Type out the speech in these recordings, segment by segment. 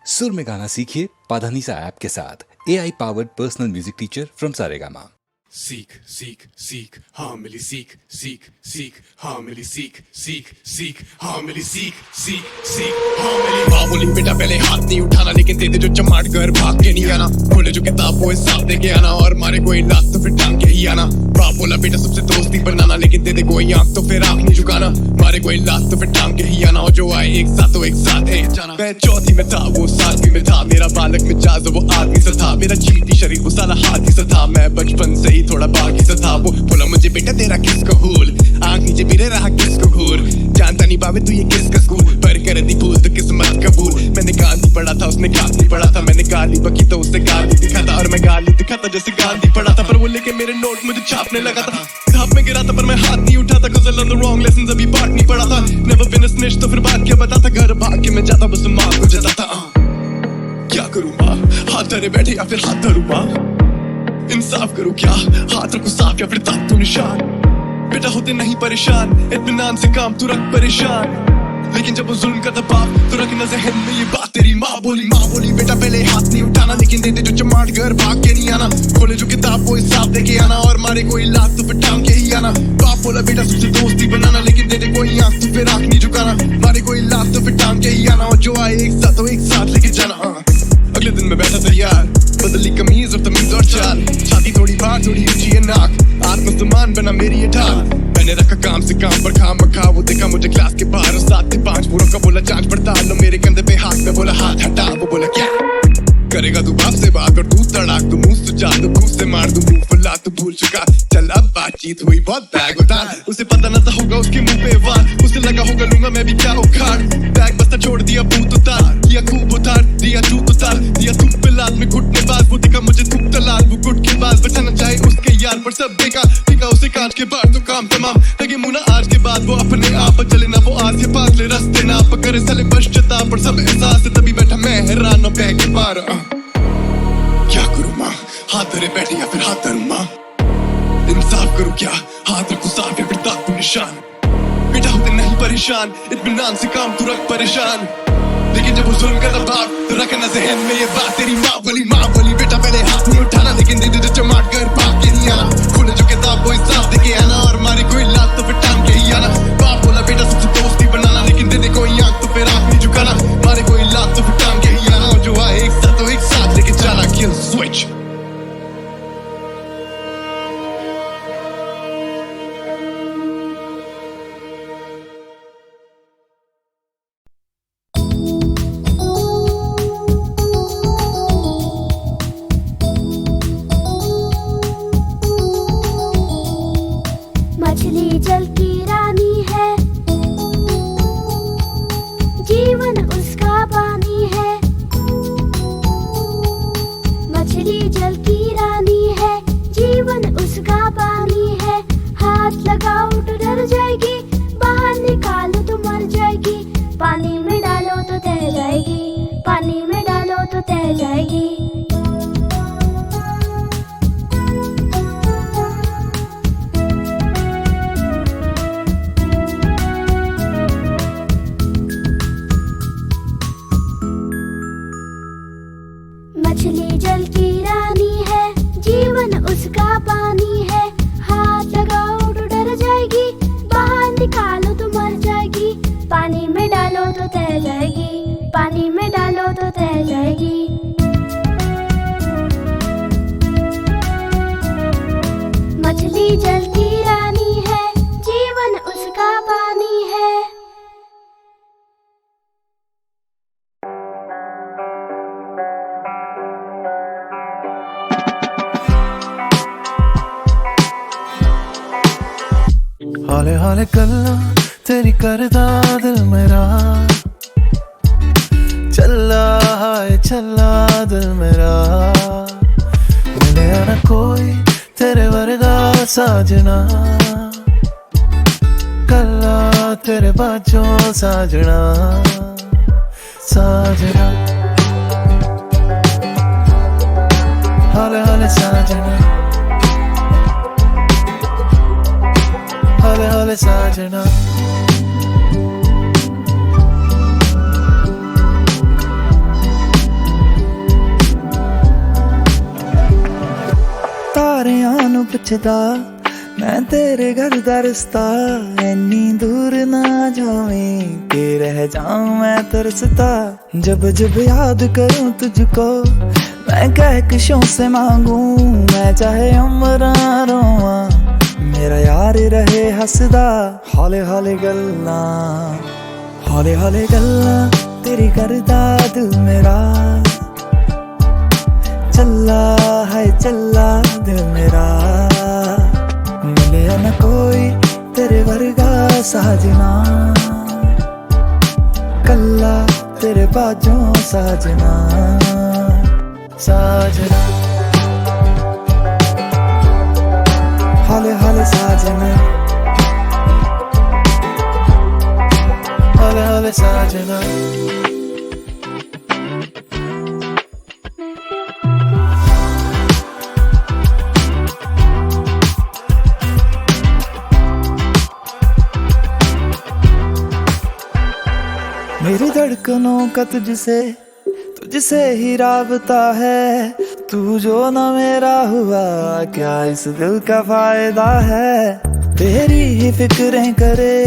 सुर में गाना सीखिए पाधानीसा ऐप के साथ। AI powered personal music teacher from Saregama. सीख सीख सीख हाँ मिली सीख सीख सीख हाँ मिली सीख सीख सीख हाँ मिली सीख सीख सीख हाँ मिली। माँ बोली बेटा पहले हाथ नहीं उठाना, लेकिन दे दे जो चमाट घर भाग के नहीं आना। खोले जो किताब वो हिसाब दे के आना, और मारे कोई लात तो फिर टांग के ही आना। बाप बोला बेटा सबसे दोस्ती बनाना, लेकिन दे दे कोई आंख तो फिर आंख नहीं झुकाना। मारे कोई लात तो फिर टांग के ही आना, और जो आए एक साथ तो एक साथ है जाना। मैं चौथी में था वो सातवीं में था, मेरा बालक मिजाज वो आदमी सा था। मेरा चीटी शरीर वो साला हाथी सा था। मैं बचपन से ही थोड़ा बाकी सा था। वो बोला मुझे बेटा तेरा किसको भूल, आंख नीचे मेरे रहा किसको घूर। जानता नहीं बाबे तू ये किसका स्कूल, पर कर दी भूल तो किस्मत कबूल। मैंने गांधी पढ़ा था उसने गांधी पढ़ा था, मैंने गाली बकी तो उससे गाली दिखा था, और मैं गाली दिखाता जैसे गांधी पढ़ा था। पर वो लेके मेरे नोट मुझे छापने लगा था। धाप में गिरा था पर मैं हाथ नहीं उठाता, cause I learned the wrong lessons, अभी पाठ नहीं पढ़ा था। Never been a snitch तो फिर बात क्या बताता, घर भाग के मैं जाता बस माँ को जताता। क्या करूँ माँ, हाथ धरे बैठे या फिर हाथ धरूँ माँ। इंसाफ करूँ क्या, हाथ रखूँ साफ या फिर ताकतू निशान। बेटा होते नहीं परेशान, इत्मीनान से काम तू रख परेशान। लेकिन जब वो जुल्म करता बाप तो रखना ज़हन में ये बात। तेरी माँ बोली बेटा पहले हाथ नहीं उठाना, लेकिन दे दे जो चमाट घर भाग के नहीं आना। खोले जो किताब वो हिसाब दे के आना, और मारे कोई लात तो फिर टांग के ही आना। बाप बोला बेटा सबसे दोस्ती बनाना, लेकिन दे दे कोई आंख तो फिर आंख नहीं झुकाना। मारे कोई लात तो फिर टांग के ही आना, और जो आए एक साथ तो एक साथ लेके जाना। अगले दिन मैं बैठा तैयार, बदली कमीज और तमीज और चाल। छाती थोड़ी बाहर थोड़ी ऊंची है नाक, आत्मसम्मान बना मेरी ये ढाल। मैंने रखा काम से काम पर खाम रखा, वो देखा मुझे क्लास के बाहर 7 से 5 पूरा का बोला जांच पड़ताल लो। मेरे कंधे पे हाथ में बोला हाथ हटा, वो बोला क्या करेगा तू बाप से बात, और तू तड़ाक तू मुंह सुझा तू घूस से मार तू मुंह फुला तू भूल चुका। चल अब बातचीत हुई बहुत बैग उतार, उसे पता न था होगा उसके मुंह पे वार। उसे लगा होगा लूंगा मैं भी क्या उखाड़। बैग बस्ता छोड़ दिया भूत उतार, दिया खूब उतार दिया जूत उतार। दिया तुम पे लात में घुटने बाज, वो दिखा मुझे तुम तलाल। वो घुट के बाज बचाना चाहे उसके यार, पर सब देखा ठीक उसे कांच के बाहर तो काम तमाम। लगे मुना आज के बाद वो अपने आप चले ना, वो आज के पास ले रास्ते ना पकड़े साले पश्चाता। पर सब एहसास है तभी बैठा मैं हैरान बैग के पार। क्या करूँ माँ, हाथ धरे बैठे या फिर हाथ धरूँ माँ। इंसाफ करूँ क्या, हाथ रखूँ साफ या फिर ताकू निशान। बेटा होते नहीं परेशान, इत्मीनान से काम तू रख परेशान। लेकिन जब वो जुल्म करता बाप तो रखना ज़हन में ये बात। तेरी माँ बोली बेटा पहले हाथ नहीं उठाना, लेकिन दे दे जो चमाट घर भाग के नहीं आना। खोले जो किताब वो हिसाब दे के आना, और मारे कोई लात तो फिर टांग के ही आना। बाप बोला बेटा सबसे दोस्ती बनाना, लेकिन दे दे कोई आंख तो फिर आंख नहीं झुकाना। मारे कोई लात तो फिर टांग के ही आना, और जो आए एक साथ तो एक साथ लेके जाना। Kill switch. मछली जल की रानी है, जीवन उसका पानी है। मछली जल की रानी है, जीवन उसका पानी है। हाथ लगाओ तो डर जाएगी, बाहर निकालो तो मर जाएगी। पानी में डालो तो तैर जाएगी, पानी में डालो तो तैर जाएगी। मछली जल की रानी है, जीवन उसका पानी है। हाथ लगाओ तो डर जाएगी, बाहर निकालो तो मर जाएगी। पानी में डालो तो तैर जाएगी, पानी में डालो तो तैर जाएगी। मछली जल की रानी है, जीवन उसका पानी है। हौले हौले गल्ला तेरी करदा दिल मेरा, चला हाय चला दिल मेरा। मिले ना कोई तेरे वर्गा साजना, कल्ला तेरे बाजों साजना साजना। हौले हौले साजना, हौले हौले साजना। ਪੁੱਛਦਾ ਮੈਂ ਤੇਰੇ ਘਰ ਦਾ ਰਸਤਾ ਇੰਨੀ ਦੂਰ ਨਾ ਜਾਵੇਂ ਕਿ ਰਹਿ ਜਾऊं मैं तरसता जब जब याद करूं तुझको मैं कहकशों से मांगू मैं चाहे उम्र रोवां मेरा यार रहे हसदा हौले हौले गल्लां तेरी करदा दिल मेरा चल्ला है चल्ला दिल मेरा मिले न कोई तेरे वर्गा साजना कल्ला तेरे बाजों साजना साजना हौले हौले साजना हौले हौले साजना मेरी धड़कनों का तुझसे ही राबता है तू जो ना मेरा हुआ क्या इस दिल का फायदा है तेरी ही फिक्रें करे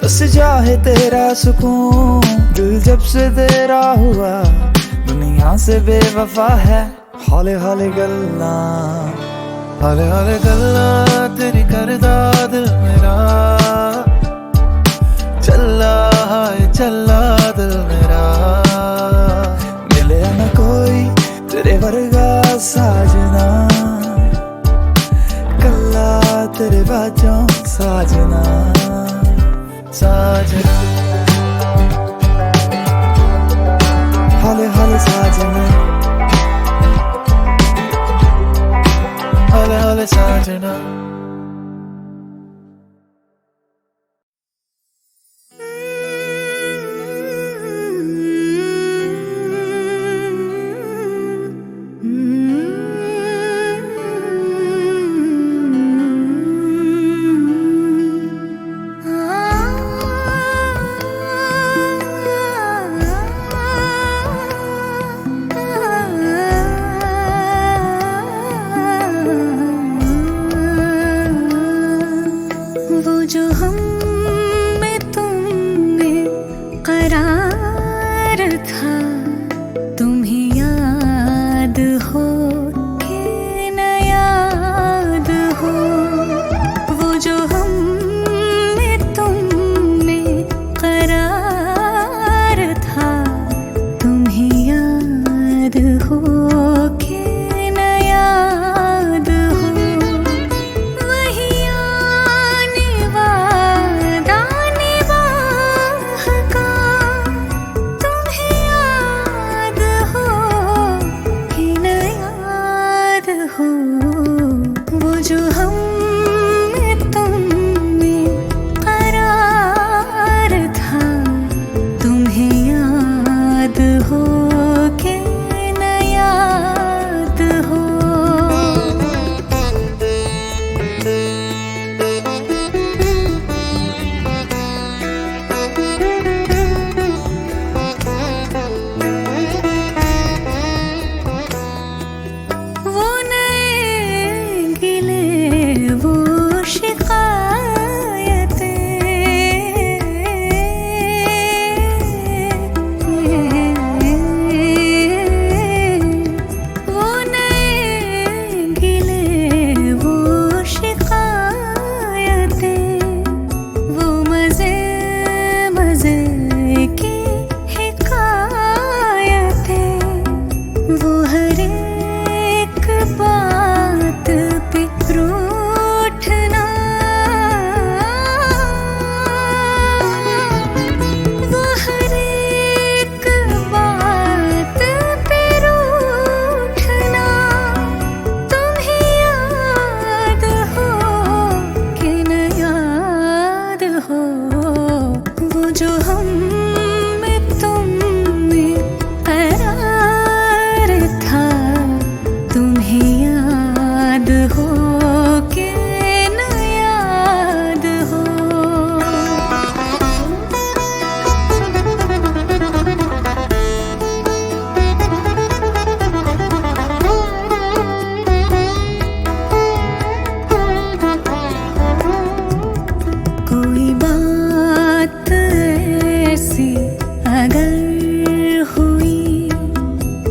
बस चाहे तेरा सुकून दिल जब से तेरा हुआ दुनिया से बेवफा है हौले हौले गल्ला तेरी करदा दिल मेरा चल्ला है चल्ला दिल मेरा मिले न कोई तेरे वर्गा साजना कल्ला तेरे बाजों साजना साजना हौले हौले साजना हौले हौले साजना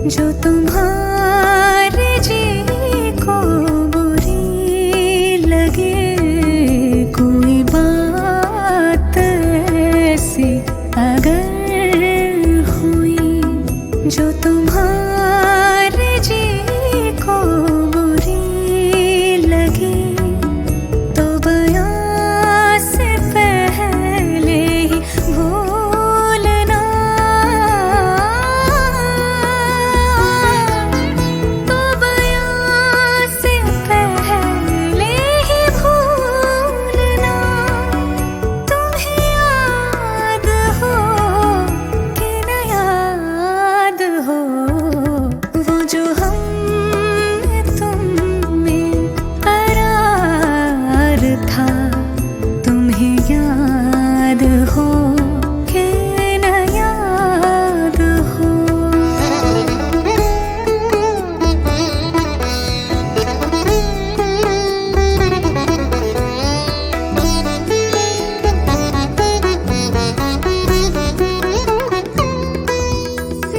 जो तुम्हारे जी को बुरी लगे कोई बात ऐसी अगर हुई, जो तुम्हारे जी को बुरी लगे तो बयां से पहले ही भूलना, तो बयां से पहले ही भूलना। तुम्हें याद हो कि न याद हो वो जो हम तुम में करार था, तुम्हें याद हो कि न याद हो।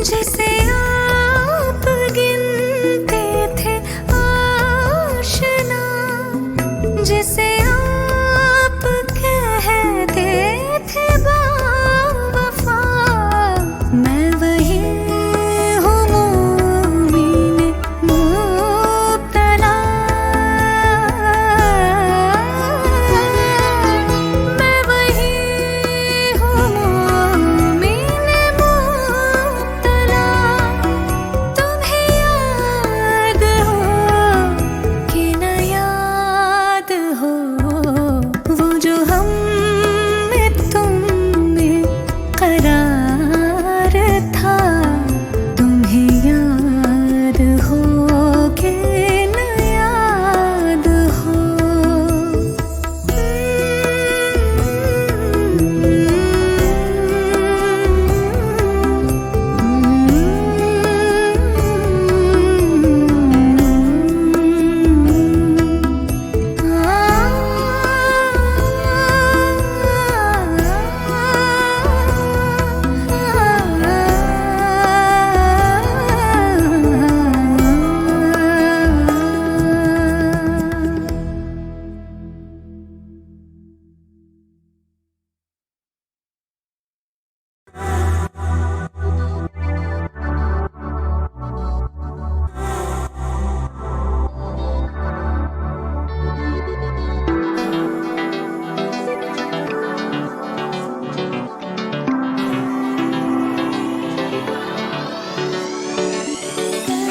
जिसे आप गिनते थे आशना, जिसे आप कहते थे बावफा, मैं वही हूँ मोमिन मुब्तला, मैं वही हूँ मोमिन मुब्तला। तुम्हें याद हो कि न याद हो वो जो हम में तुम में करार था, तुम्हें याद हो कि न याद हो।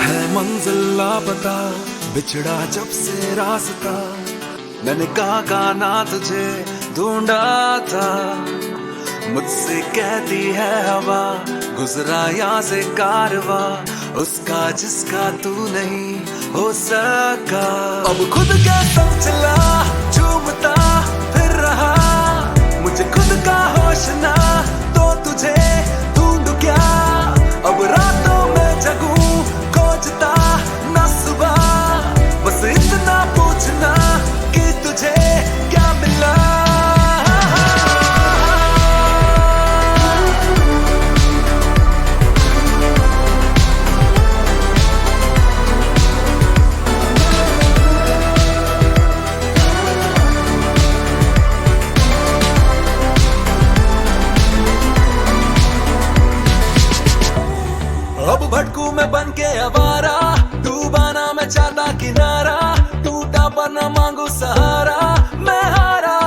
है मंजिल लापता, बिछड़ा जब से रास्ता, मैंने कहा ना तुझे ढूंढा था। मुझसे कहती है हवा, गुजरा यहाँ से कारवा, उसका जिसका तू नहीं हो सका। अब खुद का संग चला, झूमता फिर रहा, मुझे खुद का होश ना, तो तुझे ढूंढूं क्या। अब रातों में जगूं, खोजता न सुबह, बस इतना पूछना कि तुझे क्या मिला। अब भटकू मैं बन के आवारा, डूबाना मैं चाहता किनारा, टूटा पर न मांगू सहारा। मैं हारा,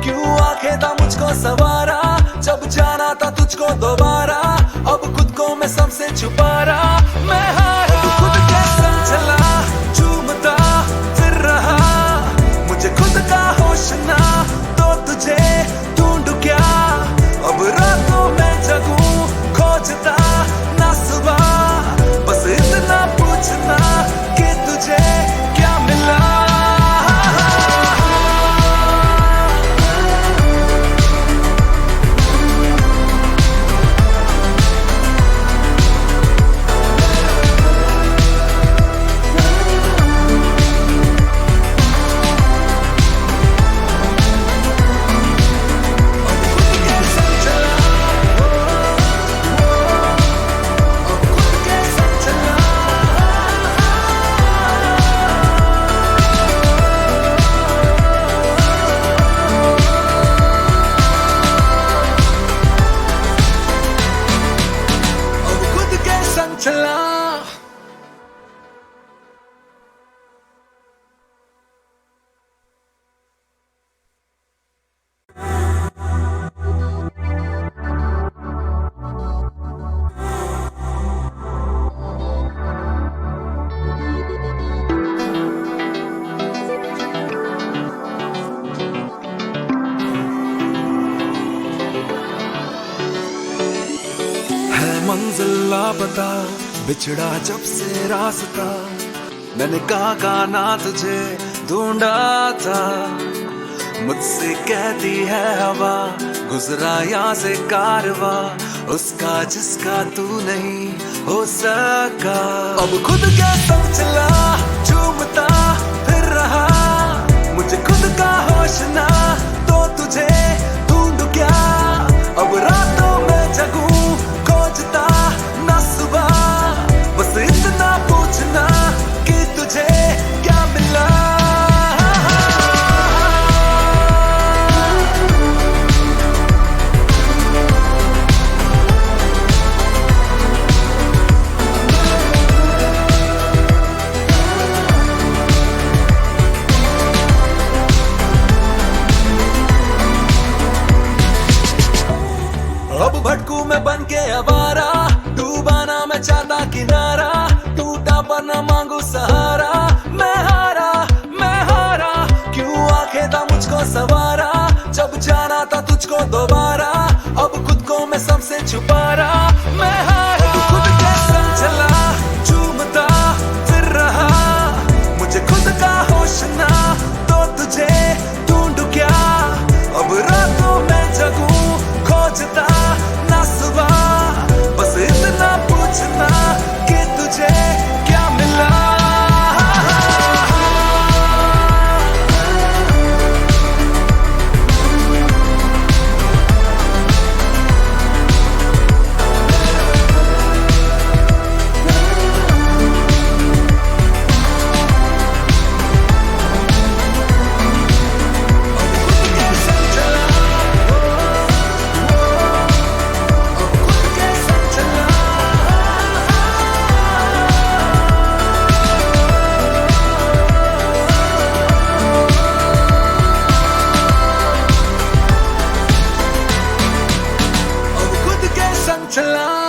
क्यों आंखें था मुझको सवारा, जब जाना था तुझको दोबारा, अब खुद को मैं सबसे छुपा रहा। मैं हारा, खुद के संग चला, झूमता फिर रहा, मुझे खुद का होश ना, तो तुझे ढूंढूं क्या। अब रातों में जगूं, खोजता ना सुबह, बस इतना पूछना कि तुझे क्या मिला। चला। है मंजिल लापता, बिछड़ा जब से रास्ता, मैंने कहा ना तुझे ढूंढा था। मुझसे कहती है हवा, गुजरा यहाँ से कारवा, उसका जिसका तू नहीं हो सका। अब खुद का संग चला, झूमता फिर रहा, मुझे खुद का होश ना, तो तुझे ढूंढूं क्या। अब रातों में जगूं, खोजता ना सुबह, बस इतना पूछना कि तुझे क्या मिला। अब भटकू मैं बन के आवारा, डूबा ना मैं चाहता किनारा, टूटा पर न मांगू सहारा। मैं हारा, क्यों आंखें था मुझको सवारा, जब जाना था तुझको दोबारा, अब खुद को मैं सबसे छुपा रहा। मैं हारा, खुद के संग चला, झूमता फिर रहा, मुझे खुद का होश ना, तो तुझे ढूंढूं क्या। अब रातों में जगूं, खोजता ना सुबह, बस इतना पूछना कि तुझे क्या मिला। चला